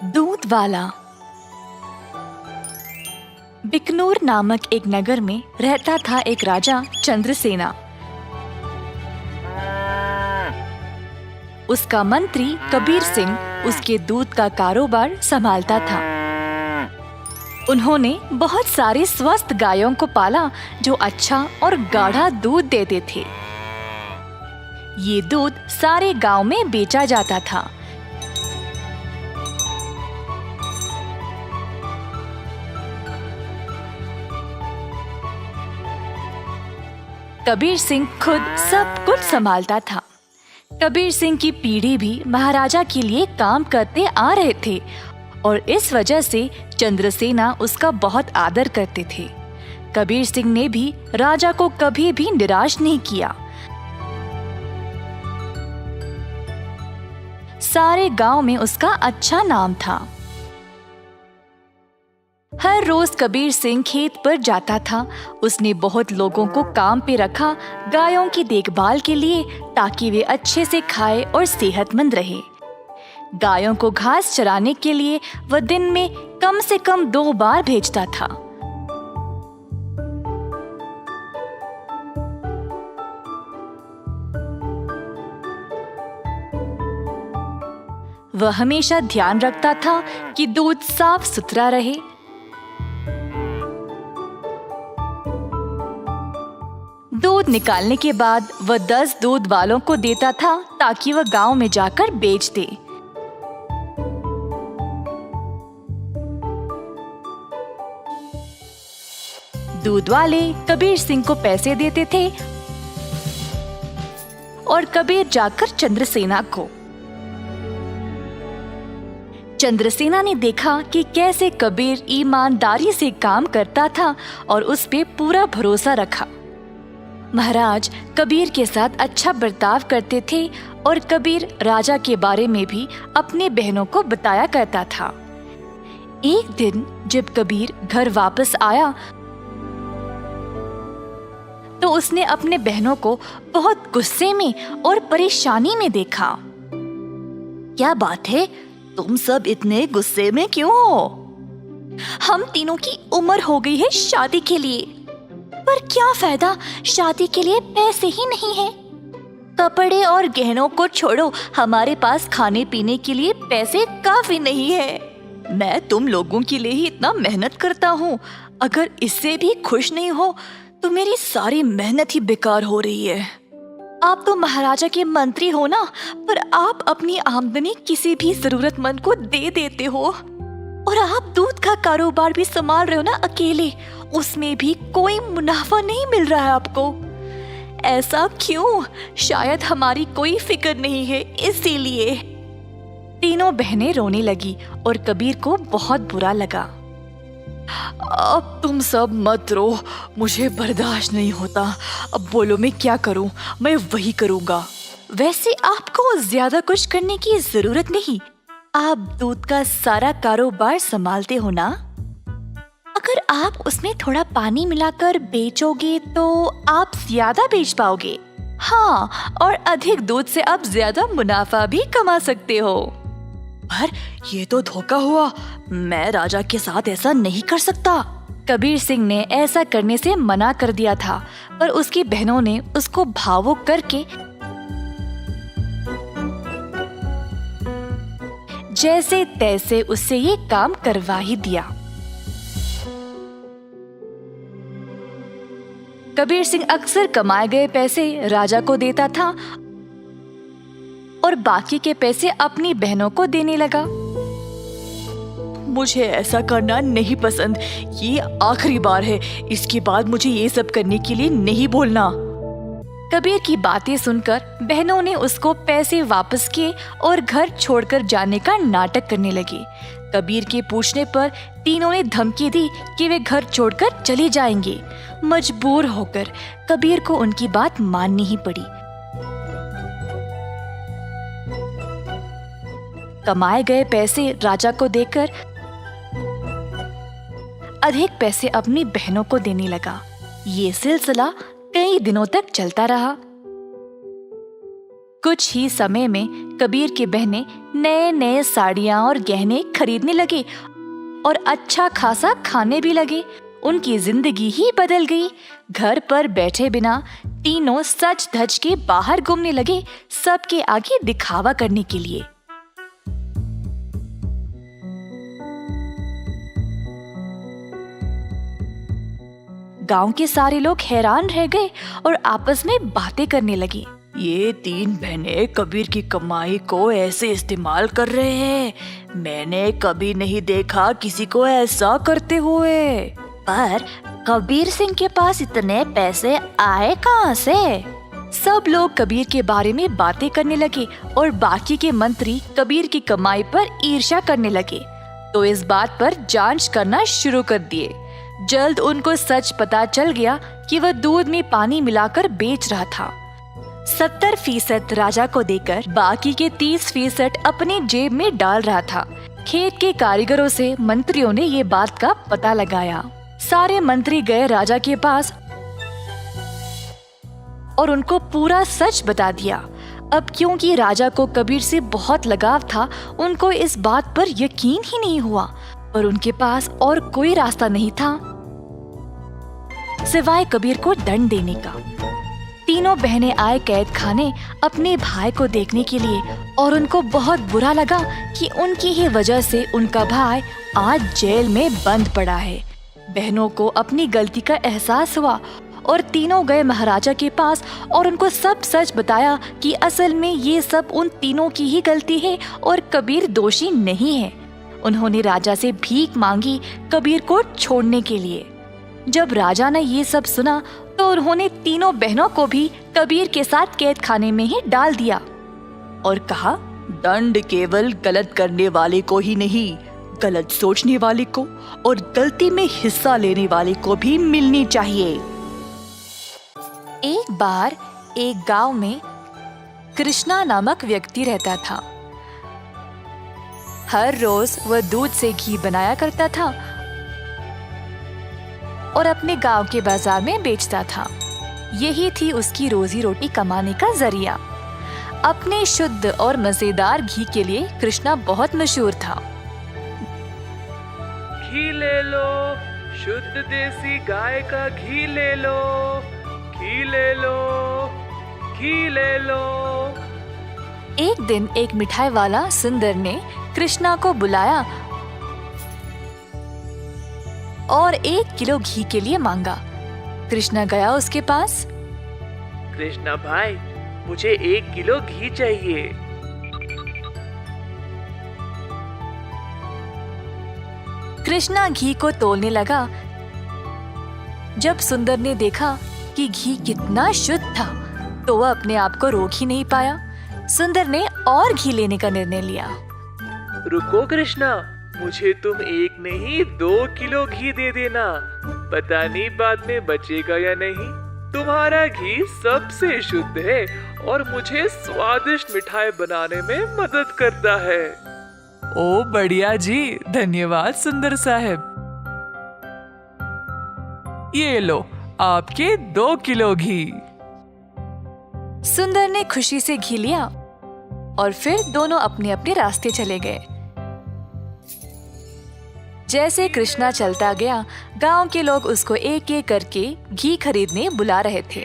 दूध वाला। बिकनूर नामक एक नगर में रहता था एक राजा चंद्रसेना। उसका मंत्री कबीर सिंह उसके दूध का कारोबार संभालता था। उन्होंने बहुत सारे स्वस्थ गायों को पाला जो अच्छा और गाढ़ा दूध देते थे। ये दूध सारे गांव में बेचा जाता था। कबीर सिंह खुद सब कुछ संभालता था। कबीर सिंह की पीढ़ी भी महाराजा के लिए काम करते आ रहे थे और इस वजह से चंद्रसेना उसका बहुत आदर करते थे। कबीर सिंह ने भी राजा को कभी भी निराश नहीं किया। सारे गांव में उसका अच्छा नाम था। हर रोज कबीर सिंह खेत पर जाता था। उसने बहुत लोगों को काम पे रखा गायों की देखभाल के लिए, ताकि वे अच्छे से खाए और सेहतमंद रहे। गायों को घास चराने के लिए वह दिन में कम से कम 2 बार भेजता था। वह हमेशा ध्यान रखता था कि दूध साफ सुथरा रहे। दूध निकालने के बाद वह 10 दूध वालों को देता था ताकि वह गांव में जाकर बेच दे। दूध वाले कबीर सिंह को पैसे देते थे और कबीर जाकर चंद्रसेना को। चंद्रसेना ने देखा कि कैसे कबीर ईमानदारी से काम करता था और उस पे पूरा भरोसा रखा। महाराज कबीर के साथ अच्छा बर्ताव करते थे और कबीर राजा के बारे में भी अपने बहनों को बताया करता था। एक दिन जब कबीर घर वापस आया तो उसने अपने बहनों को बहुत गुस्से में और परेशानी में देखा। क्या बात है, तुम सब इतने गुस्से में क्यों हो? हम तीनों की उम्र हो गई है शादी के लिए, पर क्या फायदा, शादी के लिए पैसे ही नहीं है। कपड़े और गहनों को छोड़ो, हमारे पास खाने पीने के लिए पैसे काफी नहीं है। मैं तुम लोगों के लिए ही इतना मेहनत करता हूँ, अगर इससे भी खुश नहीं हो तो मेरी सारी मेहनत ही बेकार हो रही है। आप तो महाराजा के मंत्री हो ना, पर आप अपनी आमदनी किसी भी जरूरतमंद को दे देते हो। और आप दूध का कारोबार भी संभाल रहे हो ना अकेले, उसमें भी कोई मुनाफा नहीं मिल रहा है आपको। ऐसा क्यों? शायद हमारी कोई फिक्र नहीं है, इसीलिए। तीनों बहनें रोने लगी और कबीर को बहुत बुरा लगा। अब तुम सब मत रो, मुझे बर्दाश्त नहीं होता। अब बोलो मैं क्या करूं? मैं वही करूंगा। वैसे आपको ज्यादा कुछ करने की जरूरत नहीं, आप दूध का सारा कारोबार संभालते हो ना। अगर आप उसमें थोड़ा पानी मिलाकर बेचोगे तो आप ज्यादा बेच पाओगे। हाँ, और अधिक दूध से आप ज्यादा मुनाफा भी कमा सकते हो। पर ये तो धोखा हुआ, मैं राजा के साथ ऐसा नहीं कर सकता। कबीर सिंह ने ऐसा करने से मना कर दिया था, पर उसकी बहनों ने उसको भावुक करके जैसे तैसे उससे ये काम करवा ही दिया। कबीर सिंह अक्सर कमाए गए पैसे राजा को देता था और बाकी के पैसे अपनी बहनों को देने लगा। मुझे ऐसा करना नहीं पसंद, ये आखिरी बार है, इसके बाद मुझे ये सब करने के लिए नहीं बोलना। कबीर की बातें सुनकर बहनों ने उसको पैसे वापस किए और घर छोड़कर जाने का नाटक करने लगी। कबीर के पूछने पर तीनों ने धमकी दी कि वे घर छोड़कर चले जाएंगे। मजबूर होकर कबीर को उनकी बात माननी ही पड़ी। कमाए गए पैसे राजा को देकर अधिक पैसे अपनी बहनों को देने लगा। ये सिलसिला कई दिनों तक चलता रहा। कुछ ही समय में कबीर की बहनें नए नए साड़ियाँ और गहने खरीदने लगे और अच्छा खासा खाने भी लगे। उनकी जिंदगी ही बदल गई। घर पर बैठे बिना तीनों सज धज के बाहर घूमने लगे, सबके आगे दिखावा करने के लिए। गांव के सारे लोग हैरान रह गए और आपस में बातें करने लगे। ये तीन बहनें कबीर की कमाई को ऐसे इस्तेमाल कर रहे हैं। मैंने कभी नहीं देखा किसी को ऐसा करते हुए। पर कबीर सिंह के पास इतने पैसे आए कहाँ से? सब लोग कबीर के बारे में बातें करने लगे और बाकी के मंत्री कबीर की कमाई पर ईर्ष्या करने लगे, तो इस बात पर जांच करना शुरू कर दिए। जल्द उनको सच पता चल गया कि वह दूध में पानी मिलाकर बेच रहा था। 70% राजा को देकर बाकी के 30% अपनी जेब में डाल रहा था। खेत के कारीगरों से मंत्रियों ने ये बात का पता लगाया। सारे मंत्री गए राजा के पास और उनको पूरा सच बता दिया। अब क्योंकि राजा को कबीर से बहुत लगाव था, उनको इस बात पर यकीन ही नहीं हुआ, पर उनके पास और कोई रास्ता नहीं था सिवाय कबीर को दंड देने का। तीनों बहनें आए कैद खाने अपने भाई को देखने के लिए और उनको बहुत बुरा लगा कि उनकी ही वजह से उनका भाई आज जेल में बंद पड़ा है। बहनों को अपनी गलती का एहसास हुआ और तीनों गए महाराजा के पास और उनको सब सच बताया कि असल में ये सब उन तीनों की ही गलती है और कबीर दोषी नहीं है। उन्होंने राजा से भीख मांगी कबीर को छोड़ने के लिए। जब राजा ने ये सब सुना तो उन्होंने तीनों बहनों को भी कबीर के साथ कैद खाने में ही डाल दिया और कहा, दंड केवल गलत करने वाले को ही नहीं, गलत सोचने वाले को और गलती में हिस्सा लेने वाले को भी मिलनी चाहिए। एक बार एक गांव में कृष्णा नामक व्यक्ति रहता था। हर रोज वह दूध से घी बनाया करता था और अपने गांव के बाजार में बेचता था। यही थी उसकी रोजी रोटी कमाने का जरिया। अपने शुद्ध और मजेदार घी के लिए कृष्णा बहुत मशहूर था। घी ले लो, शुद्ध देसी गाय का घी ले लो, घी ले लो, घी ले लो। एक दिन एक मिठाई वाला सुंदर ने कृष्णा को बुलाया और 1 किलो घी के लिए मांगा। कृष्णा गया उसके पास। कृष्णा भाई, मुझे 1 किलो घी चाहिए। कृष्णा घी को तोलने लगा। जब सुंदर ने देखा कि घी कितना शुद्ध था, तो वह अपने आप को रोक ही नहीं पाया। सुंदर ने और घी लेने का निर्णय लिया। रुको कृष्णा, मुझे तुम 1 नहीं 2 किलो घी दे देना। पता नहीं बाद में बचेगा या नहीं। तुम्हारा घी सबसे शुद्ध है और मुझे स्वादिष्ट मिठाई बनाने में मदद करता है। ओ बढ़िया जी, धन्यवाद सुंदर साहब। ये लो आपके 2 किलो घी। सुंदर ने खुशी से घी लिया और फिर दोनों अपने अपने रास्ते चले गए। जैसे कृष्णा चलता गया, गांव के लोग उसको एक एक करके घी खरीदने बुला रहे थे।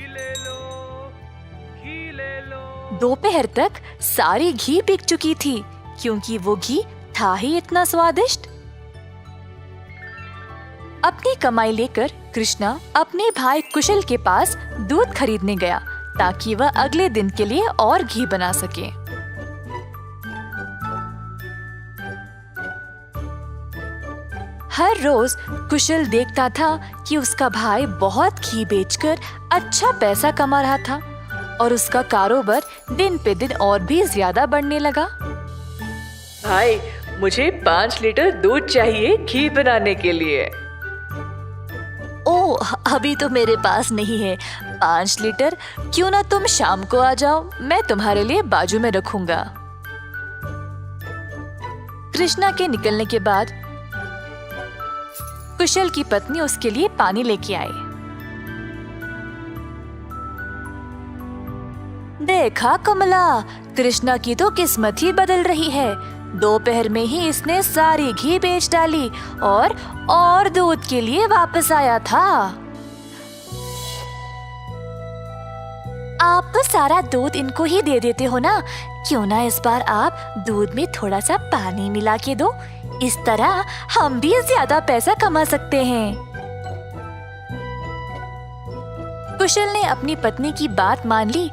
दोपहर तक सारी घी बिक चुकी थी, क्योंकि वो घी था ही इतना स्वादिष्ट। अपनी कमाई लेकर कृष्णा अपने भाई कुशल के पास दूध खरीदने गया, ताकि वह अगले दिन के लिए और घी बना सके। हर रोज कुशल देखता था कि उसका भाई बहुत घी बेचकर अच्छा पैसा कमा रहा था और उसका कारोबार दिन पे दिन और भी ज्यादा बढ़ने लगा। भाई, मुझे 5 लीटर दूध चाहिए घी बनाने के लिए। ओह, अभी तो मेरे पास नहीं है 5 लीटर। क्यों ना तुम शाम को आ जाओ, मैं तुम्हारे लिए बाजू में रखूंगा। कृष्णा के निकलने के बाद कुशल की पत्नी उसके लिए पानी लेके आई। देखा कमला, कृष्णा की तो किस्मत ही बदल रही है। दोपहर में ही इसने सारी घी बेच डाली और दूध के लिए वापस आया था। आप तो सारा दूध इनको ही दे देते हो ना, क्यों ना इस बार आप दूध में थोड़ा सा पानी मिला के दो, इस तरह हम भी ज्यादा पैसा कमा सकते हैं। कुशल ने अपनी पत्नी की बात मान ली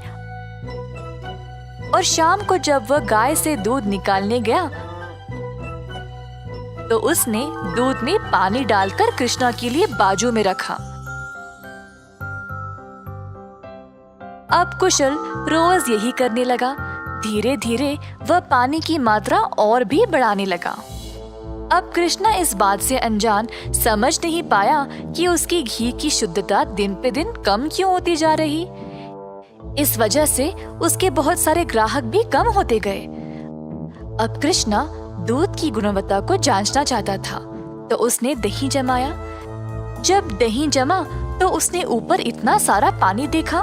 और शाम को जब वह गाय से दूध निकालने गया तो उसने दूध में पानी डालकर कृष्णा के लिए बाजू में रखा। अब कुशल रोज यही करने लगा। धीरे धीरे वह पानी की मात्रा और भी बढ़ाने लगा। अब कृष्णा इस बात से अनजान समझ नहीं पाया कि उसकी घी की शुद्धता दिन पे दिन कम क्यों होती जा रही। इस वजह से उसके बहुत सारे ग्राहक भी कम होते गए। अब कृष्णा दूध की गुणवत्ता को जांचना चाहता था, तो उसने दही जमाया। जब दही जमा तो उसने ऊपर इतना सारा पानी देखा।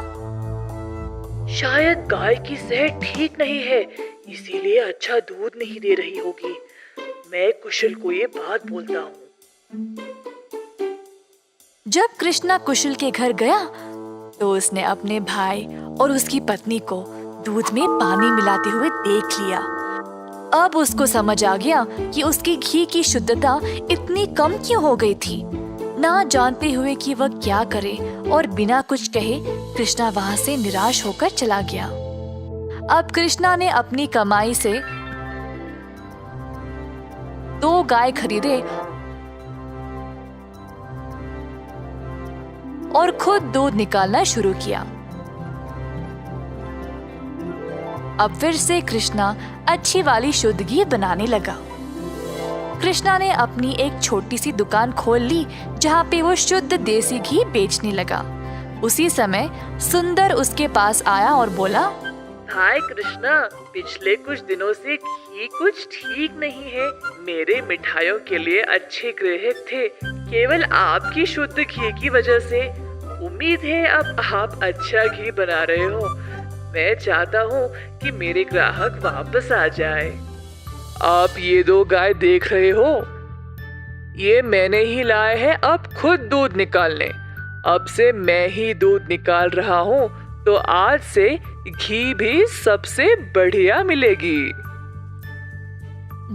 शायद गाय की सेहत ठीक नहीं है, इसीलिए अच्छा दूध नहीं दे रही होगी। मैं कुशल को ये बात बोलता हूँ। जब कृष्णा कुशल के घर गया तो उसने अपने भाई और उसकी पत्नी को दूध में पानी मिलाते हुए देख लिया। अब उसको समझ आ गया कि उसकी घी की शुद्धता इतनी कम क्यों हो गई थी। ना जानते हुए कि वह क्या करे और बिना कुछ कहे कृष्णा वहां से निराश होकर चला गया। अब कृष्णा ने अपनी कमाई से 2 गाय खरीदे और खुद दूध निकालना शुरू किया। अब फिर से कृष्णा अच्छी वाली शुद्ध घी बनाने लगा। कृष्णा ने अपनी एक छोटी सी दुकान खोल ली जहाँ पे वो शुद्ध देसी घी बेचने लगा। उसी समय सुंदर उसके पास आया और बोला, हाय कृष्णा, पिछले कुछ दिनों से घी कुछ ठीक नहीं है। मेरे मिठाइयों के लिए अच्छे ग्राहक थे, केवल आपकी शुद्ध घी की वजह से। उम्मीद है अब आप अच्छा घी बना रहे हो। मैं चाहता हूँ कि मेरे ग्राहक वापस आ जाए। आप ये 2 गाय देख रहे हो, ये मैंने ही लाए हैं अब खुद दूध निकालने। अब से मैं ही दूध निकाल रहा हूँ, तो आज से घी भी सबसे बढ़िया मिलेगी।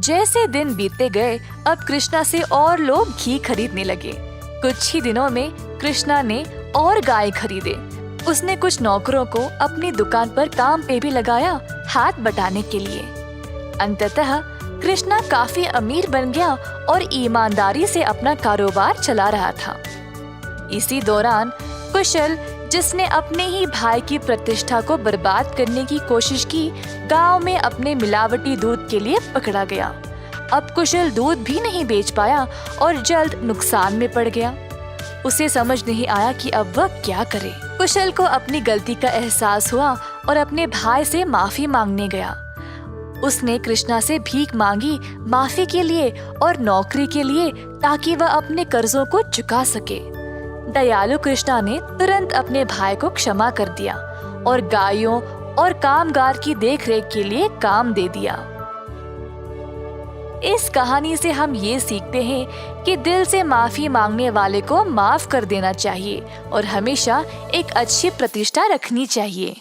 जैसे दिन बीतते गए अब कृष्णा से और लोग घी खरीदने लगे। कुछ ही दिनों में कृष्णा ने और गाय खरीदे। उसने कुछ नौकरों को अपनी दुकान पर काम पे भी लगाया, हाथ बटाने के लिए। अंततः कृष्णा काफी अमीर बन गया और ईमानदारी से अपना कारोबार चला रहा था। इसी दौरान कुशल, जिसने अपने ही भाई की प्रतिष्ठा को बर्बाद करने की कोशिश की, गांव में अपने मिलावटी दूध के लिए पकड़ा गया। अब कुशल दूध भी नहीं बेच पाया और जल्द नुकसान में पड़ गया। उसे समझ नहीं आया कि अब वह क्या करे। कुशल को अपनी गलती का एहसास हुआ और अपने भाई से माफी मांगने गया। उसने कृष्णा से भीख मांगी माफी के लिए और नौकरी के लिए, ताकि वह अपने कर्जों को चुका सके। दयालु कृष्णा ने तुरंत अपने भाई को क्षमा कर दिया और गायों और कामगार की देखरेख के लिए काम दे दिया। इस कहानी से हम ये सीखते हैं कि दिल से माफी मांगने वाले को माफ कर देना चाहिए और हमेशा एक अच्छी प्रतिष्ठा रखनी चाहिए।